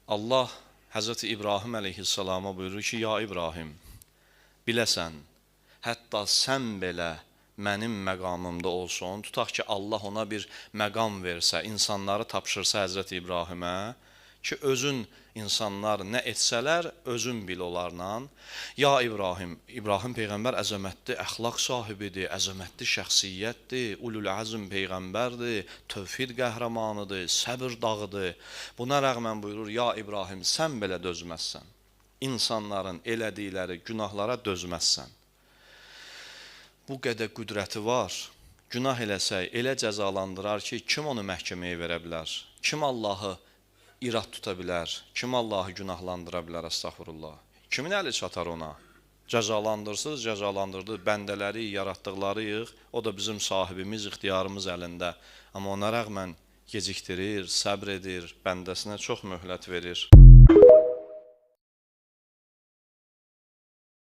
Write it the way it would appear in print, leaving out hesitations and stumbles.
Allah Həzrəti İbrahim əleyhissalama buyurur ki, ya İbrahim, biləsən, hətta sən belə mənim məqamımda olsun, tutaq ki, Allah ona bir məqam versə, insanları tapşırsa Həzrəti İbrahimə, ki, özün insanlar nə etsələr, özün bil onlarla. Ya İbrahim, İbrahim Peyğəmbər əzəmətli əxlaq sahibidir, əzəmətli şəxsiyyətdir, ulul əzm Peyğəmbərdir, tövhid qəhrəmanıdır, səbr dağıdır. Buna rəğmən buyurur, ya İbrahim, sən belə dözməzsən, insanların elədikləri günahlara dözməzsən. Bu qədər qüdrəti var, günah eləsək, elə cəzalandırar ki, kim onu məhkəməyə verə bilər, kim Allahı irad tuta bilər, kim Allahı günahlandıra bilər, əstəğfurullah. Kimin əli çatar ona? Cəzalandırsız, cəzalandırdı, bəndələri, yaratdıqlarıyıq, o da bizim sahibimiz, ixtiyarımız əlində. Amma ona rəğmən gecikdirir, səbr edir, bəndəsinə çox möhlət verir.